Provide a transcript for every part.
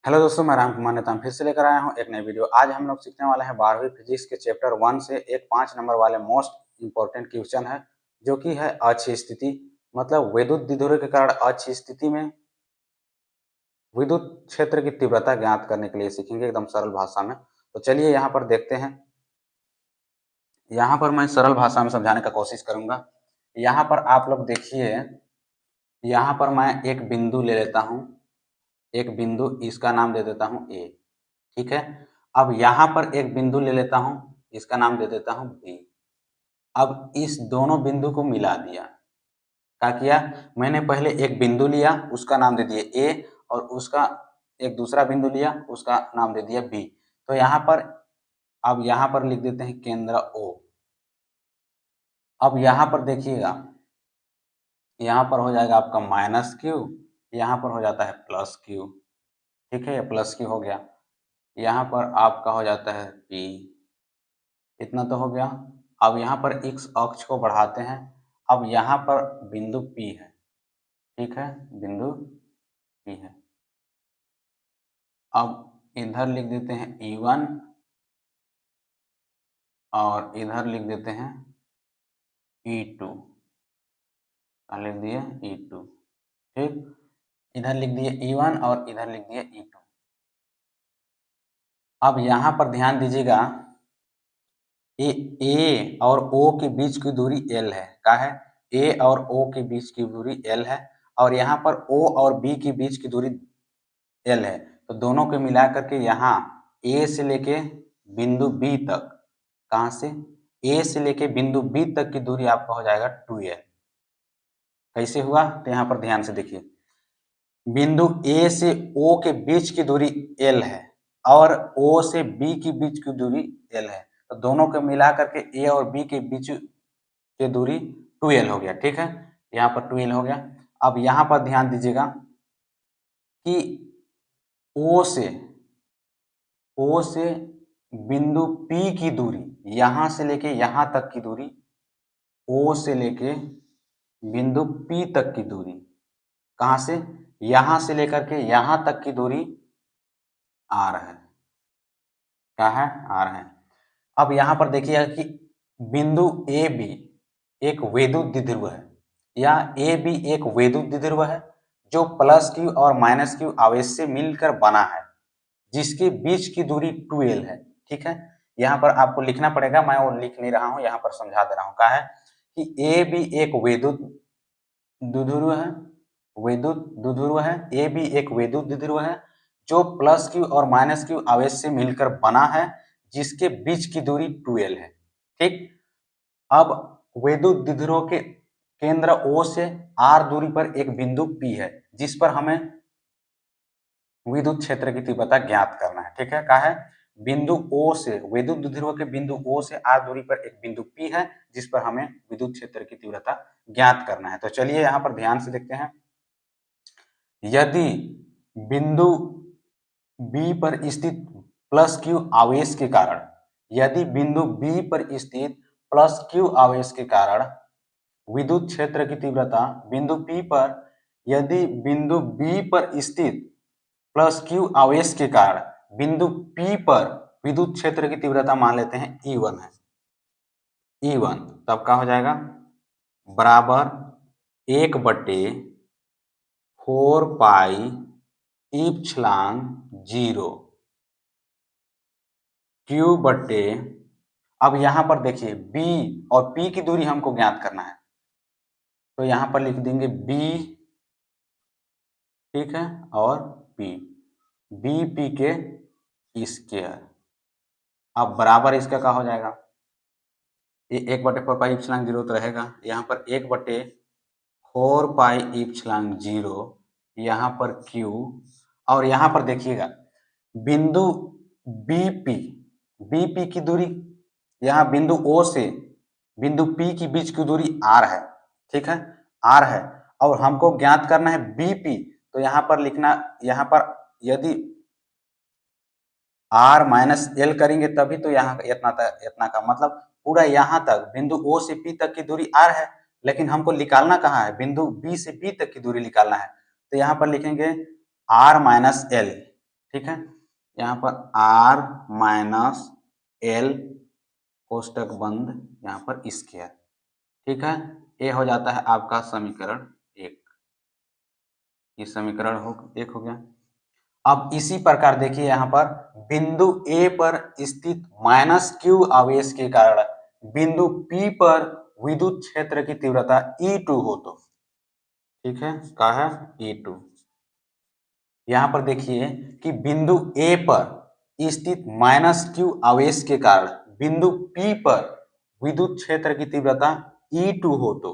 Hello दोस्तों, मैं राम कुमार नेताम फिर से लेकर आया हूं एक नई वीडियो। आज हम लोग सीखने वाले हैं 12वीं फिजिक्स के चैप्टर 1 से एक 5 नंबर वाले मोस्ट इंपॉर्टेंट क्वेश्चन है, जो कि है अक्षीय स्थिति। मतलब विद्युत द्विध्रुव के कारण अक्षीय स्थिति में विद्युत क्षेत्र की तीव्रता ज्ञात करने के लिए सीखेंगे एकदम सरल भाषा में। तो चलिए यहाँ पर देखते हैं। यहाँ पर मैं सरल भाषा में समझाने का कोशिश करूंगा। यहाँ पर आप लोग देखिए, यहाँ पर मैं एक बिंदु ले लेता हूँ, एक बिंदु, इसका नाम दे देता हूँ ए। ठीक है। अब यहाँ पर एक बिंदु ले लेता हूँ, इसका नाम दे देता हूँ बी। अब इस दोनों बिंदु को मिला दिया। क्या किया? मैंने पहले एक बिंदु लिया, उसका नाम दे दिया ए, और उसका एक दूसरा बिंदु लिया, उसका नाम दे दिया बी। तो यहाँ पर अब यहाँ पर लिख देते हैं केंद्र ओ। अब यहाँ पर देखिएगा, यहाँ पर हो जाएगा आपका माइनस क्यू, यहाँ पर हो जाता है प्लस क्यू। ठीक है, ये प्लस क्यू हो गया। यहाँ पर आपका हो जाता है पी। इतना तो हो गया। अब यहाँ पर x अक्ष को बढ़ाते हैं। अब यहाँ पर बिंदु P है। ठीक है, बिंदु P है। अब इधर लिख देते हैं E1 और इधर लिख देते हैं E2। लिख दिए E2। ठीक, इधर लिख दिए E1 और इधर लिख दिए E2। अब यहाँ पर ध्यान दीजिएगा, ए और ओ के बीच की दूरी L है। क्या है? ए और ओ के बीच की दूरी L है, और यहाँ पर O और B के बीच की दूरी L है। तो दोनों को मिला करके यहाँ A से लेके बिंदु B तक, कहाँ से? A से लेके बिंदु B तक की दूरी आपका हो जाएगा 2L। कैसे हुआ? तो यहाँ पर ध्यान से देखिए, बिंदु A से O के बीच की दूरी L है और O से B के बीच की दूरी L है। तो दोनों को मिला करके A और B के बीच की दूरी 2L हो गया। ठीक है, यहाँ पर 2L हो गया। अब यहाँ पर ध्यान दीजिएगा कि O से बिंदु P की दूरी, यहाँ से लेके यहाँ तक की दूरी, O से लेके बिंदु P तक की दूरी, कहाँ से? यहाँ से लेकर के यहाँ तक की दूरी R है। क्या है? R है। अब यहाँ पर देखिए कि बिंदु ए बी एक विद्युत द्विध्रुव है, या ए बी एक विद्युत द्विध्रुव है जो प्लस क्यू और माइनस क्यू आवेश से मिलकर बना है, जिसके बीच की दूरी 2L है। ठीक है, यहाँ पर आपको लिखना पड़ेगा, मैं वो लिख नहीं रहा हूँ, यहाँ पर समझा दे रहा हूँ। क्या है कि ए बी एक विद्युत द्विध्रुव है, विद्युत द्विध्रुव है। ए बी एक विद्युत द्विध्रुव है जो प्लस क्यू और माइनस क्यू आवेश से मिलकर बना है, जिसके बीच की दूरी 2L है। ठीक, अब विद्युत द्विध्रुव के केंद्र O से R दूरी पर एक बिंदु P है, जिस पर हमें विद्युत क्षेत्र की तीव्रता ज्ञात करना है। ठीक है, क्या है? बिंदु O से, विद्युत द्विध्रुव के बिंदु O से R दूरी पर एक बिंदु P है, जिस पर हमें विद्युत क्षेत्र की तीव्रता ज्ञात करना है। तो चलिए यहाँ पर ध्यान से देखते हैं। यदि बिंदु B पर स्थित प्लस क्यू आवेश के कारण, यदि बिंदु B पर स्थित प्लस क्यू आवेश के कारण विद्युत क्षेत्र की तीव्रता बिंदु P पर, यदि बिंदु B पर स्थित प्लस क्यू आवेश के कारण बिंदु P पर विद्युत क्षेत्र की तीव्रता मान लेते हैं E1 है। E1 तब क्या हो जाएगा? बराबर 1/4πε0 Q बटे, अब यहां पर देखिए B और P की दूरी हमको ज्ञात करना है, तो यहां पर लिख देंगे B, ठीक है, और P, BP के स्क्वायर। अब बराबर इसका क्या हो जाएगा? ये 1/4πε0 तो रहेगा, यहाँ पर 1/4πε0, यहाँ पर Q, और यहाँ पर देखिएगा बिंदु BP की दूरी, यहाँ बिंदु O से बिंदु P की बीच की दूरी R है। ठीक है, R है, और हमको ज्ञात करना है BP। तो यहाँ पर लिखना, यहाँ पर यदि R माइनस L करेंगे तभी तो यहाँ इतना का मतलब पूरा यहाँ तक बिंदु O से P तक की दूरी R है, लेकिन हमको निकालना कहाँ है? बिंदु B से P तक की दूरी निकालना है। तो यहाँ पर लिखेंगे R माइनस L। ठीक है। यहाँ पर आर माइनस एल कोष्टक बंद, यहाँ पर स्क्वायर, ठीक है। ये हो जाता है आपका समीकरण 1। ये समीकरण एक हो गया। अब इसी प्रकार देखिए यहाँ पर बिंदु ए पर स्थित -q आवेश के कारण बिंदु P पर विद्युत क्षेत्र की तीव्रता E2 हो तो, ठीक है, क्या है E2। यहाँ पर देखिए कि बिंदु ए पर स्थित -q आवेश के कारण बिंदु P पर विद्युत क्षेत्र की तीव्रता E2 हो तो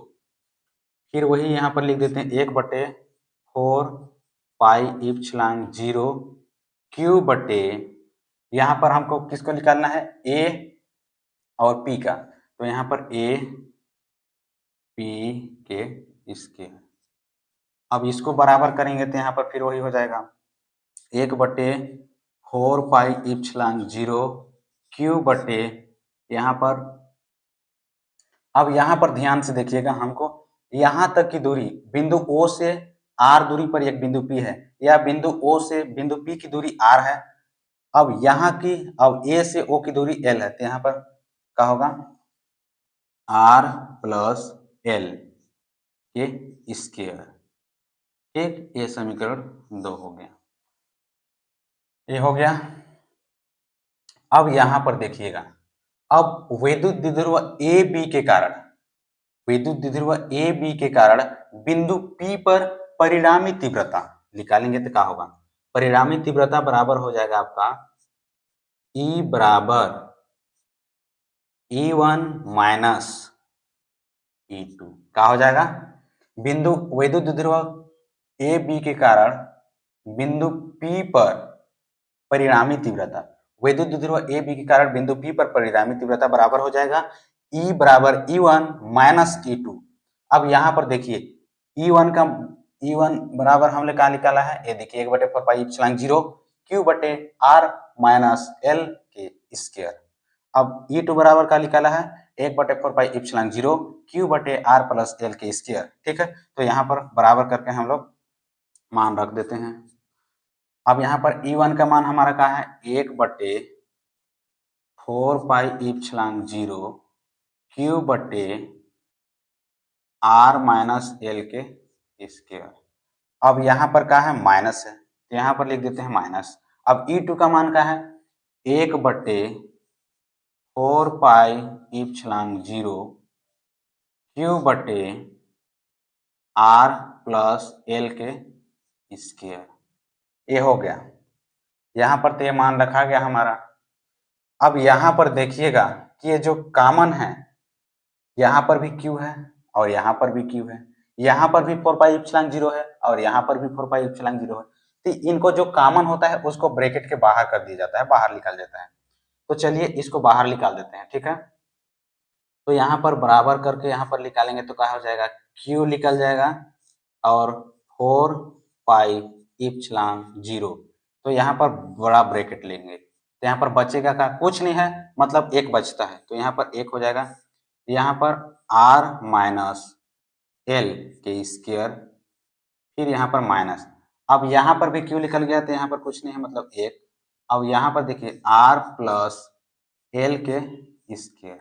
फिर वही यहाँ पर लिख देते हैं 1/4 पाई इप्सिलॉन 0 Q बटे, यहाँ पर हमको किसको निकालना है, A और P का, तो यहाँ पर A P के स्क्वायर। अब इसको बराबर करेंगे तो यहाँ पर फिर वही हो जाएगा 1/4 पाई इप्सिलॉन 0 Q बटे, यहाँ पर अब यहाँ पर ध्यान से देखिएगा, हमको यहाँ तक की दूरी बिंदु O से R दूरी पर एक बिंदु P है, या बिंदु O से बिंदु P की दूरी R है। अब यहाँ की, अब A से O की दूरी L है, तो यहाँ पर क्या होगा R प्लस L के स्क्वायर, ठीक। ये समीकरण 2 हो गया, ये हो गया। अब यहाँ पर देखिएगा, अब विद्युत द्विध्रुव ए बी के कारण, विद्युत द्विध्रुव ए बी के कारण बिंदु P पर परिणामी तीव्रता निकालेंगे तो क्या होगा, परिणामी तीव्रता बराबर हो जाएगा आपका E बराबर E1 माइनस E2, क्या हो जाएगा, बिंदु विद्युत द्विध्रुव ए बी के कारण बिंदु P पर परिणामी तीव्रता, विद्युत द्विध्रुव ए बी के कारण बिंदु P पर परिणामी तीव्रता बराबर हो जाएगा E बराबर E1 माइनस E2। अब यहाँ पर देखिए E1 बराबर हमने कहा निकाला है, ये देखिए 1/4 पाई इप्सिलॉन 0 Q बटे R माइनस L के स्क्वायर। अब E2 बराबर का निकाला है 1/4 पाई इप्सिलॉन 0 Q बटे R प्लस L के स्क्वायर, ठीक है। तो यहाँ पर बराबर करके हम लोग मान रख देते हैं। अब यहाँ पर E1 का मान हमारा क्या है, 1/4 पाई इप्सिलॉन 0 Q बटे R माइनस L के स्क्वायर। अब यहाँ पर क्या है, माइनस है, तो यहाँ पर लिख देते हैं माइनस। अब E2 का मान क्या है, 1/4 पाई इप्सिलॉन 0 Q बटे R प्लस L के स्क्वायर, ये हो गया। यहाँ पर तो ये मान रखा गया हमारा। अब यहाँ पर देखिएगा कि ये जो कॉमन है, यहाँ पर भी Q है और यहाँ पर भी Q है, यहाँ पर भी 4 पाई इप्सिलॉन 0 है और यहाँ पर भी 4 पाई इप्सिलॉन 0 है। तो इनको जो कॉमन होता है उसको ब्रैकेट के बाहर कर दिया जाता है, बाहर निकाल जाता है। तो चलिए इसको बाहर निकाल देते हैं, ठीक है। तो यहाँ पर बराबर करके यहाँ पर निकालेंगे तो क्या हो जाएगा, Q निकल जाएगा और 4 पाई इप्सिलॉन 0, तो यहाँ पर बड़ा ब्रैकेट लेंगे तो यहाँ पर बचेगा का कुछ नहीं है, मतलब एक बचता है, तो यहाँ पर एक हो जाएगा। यहाँ पर R माइनस L के स्क्वायर, फिर यहाँ पर माइनस, अब यहाँ पर भी Q निकल गया तो यहाँ पर कुछ नहीं है, मतलब एक। अब यहाँ पर देखिए R प्लस L के स्क्वायर,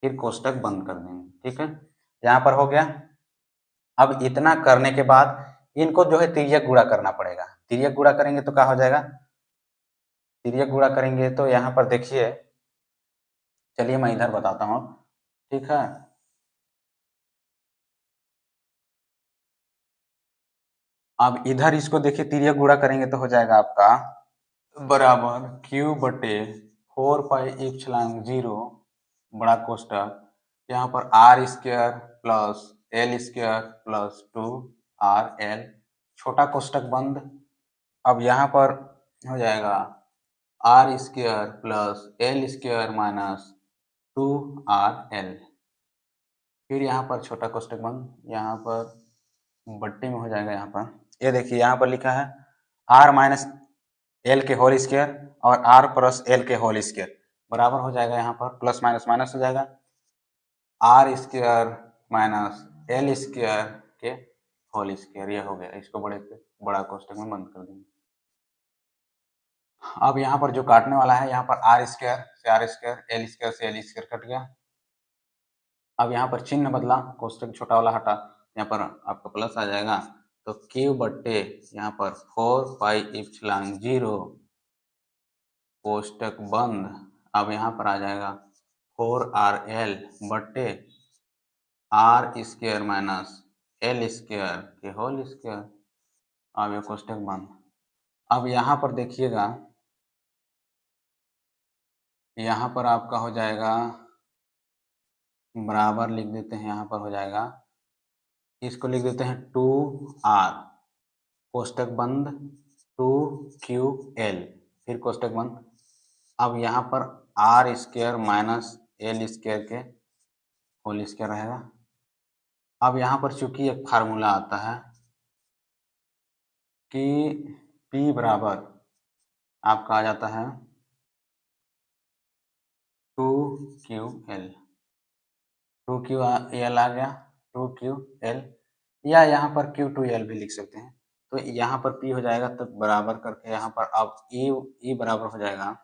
फिर कोष्टक बंद कर देंगे, ठीक है। यहाँ पर हो गया। अब इतना करने के बाद इनको जो है तिर्यक गुणा करना पड़ेगा, तिर्यक गुणा करेंगे तो क्या हो जाएगा, तिर्यक गुणा करेंगे तो यहाँ पर देखिए, चलिए मैं इधर बताता हूँ, ठीक है। अब इधर इसको देखिए तिर्यक गुणा करेंगे तो हो जाएगा आपका बराबर Q बटे 4 पाई इप्सिलॉन 0 बड़ा कोष्टक, यहाँ पर R square plus L square plus 2RL छोटा कोष्टक बंद। अब यहाँ पर हो जाएगा R square plus L square minus 2RL, फिर यहाँ पर छोटा कोष्टक बंद, यहाँ पर बट्टी में हो जाएगा। यहाँ पर ये देखिए यहाँ पर लिखा है R माइनस L के होल स्क्वायर और R प्लस L के होल स्क्वायर बराबर हो जाएगा, यहाँ पर प्लस माइनस माइनस हो जाएगा, R square minus L square के होल स्क्वायर, ये हो गया। इसको बड़ा कोष्टक में बंद कर देंगे। अब यहाँ पर जो काटने वाला है, यहाँ पर आर स्क्वायर से आर स्क्वायर, एल स्क्वायर से एल स्क्वायर कट गया। अब यहाँ पर चिन्ह बदला, कोष्टक छोटा वाला हटा, यहाँ पर आपका प्लस आ जाएगा, तो क्यू बट्टे यहाँ पर 4 पाई एप्सिलॉन 0 कोष्टक बंद। अब यहाँ पर आ जाएगा 4RL बट्टे R square minus L square के होल स्क्वायर। अब ये कोष्टक बंद। अब यहाँ पर देखिएगा, यहाँ पर आपका हो जाएगा बराबर लिख देते हैं, यहाँ पर हो जाएगा, इसको लिख देते हैं 2R कोष्टक बंद 2QL फिर कोष्टक बंद। अब यहाँ पर R square minus L square के होल स्क्वायर रहेगा। अब यहाँ पर चूंकि एक फार्मूला आता है कि P बराबर आपका आ जाता है 2QL, 2QL आ गया 2QL, या यहाँ पर Q2L भी लिख सकते हैं। तो यहाँ पर P हो जाएगा, तो बराबर करके यहाँ पर अब E बराबर हो जाएगा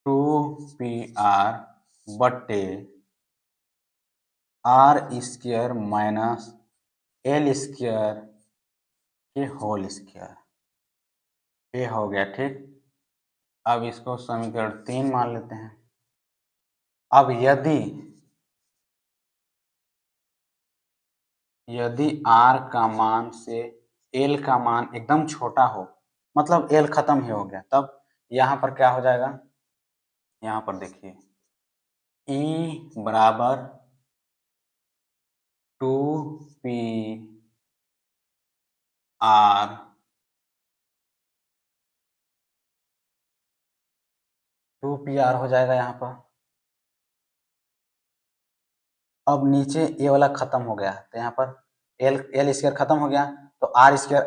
2PR बट्टे R square minus L square के होल स्क्वायर। ये हो गया, ठीक। अब इसको समीकरण 3 मान लेते हैं। अब यदि R का मान से L का मान एकदम छोटा हो, मतलब L खत्म ही हो गया, तब यहाँ पर क्या हो जाएगा, यहाँ पर देखिए E बराबर 2PR 2PR हो जाएगा यहाँ पर। अब नीचे ये वाला खत्म हो गया, तो यहाँ पर एल स्क्वायर खत्म हो गया, तो आर स्क्वायर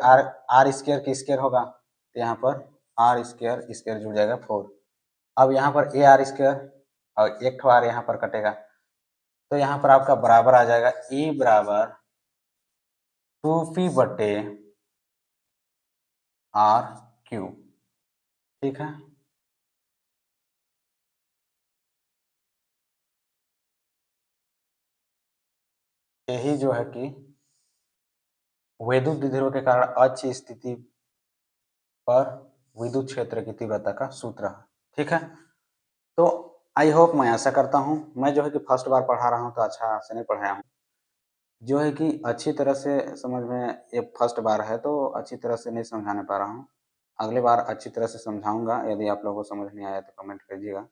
आर स्क्वायर की स्क्वायर होगा, तो यहाँ पर आर स्क्वायर स्क्वायर जुड़ जाएगा 4। अब यहाँ पर ए आर स्क्वायर और एक ठो आर यहाँ पर कटेगा, तो यहाँ पर आपका बराबर आ जाएगा ई बराबर 2p बटे आर क्यू। ठीक है, यही जो है कि वैद्युत द्विध्रुव के कारण अक्ष स्थिति पर विद्युत क्षेत्र की तीव्रता का सूत्र है। ठीक है, तो आई होप, मैं आशा करता हूँ, मैं जो है कि फर्स्ट बार पढ़ा रहा हूँ तो अच्छा से नहीं पढ़ाया हूँ, जो है कि अच्छी तरह से समझ में, ये फर्स्ट बार है तो अच्छी तरह से नहीं समझाने पा रहा हूँ। अगली बार अच्छी तरह से समझाऊंगा। यदि आप लोगों को समझ नहीं आया तो कमेंट कीजिएगा।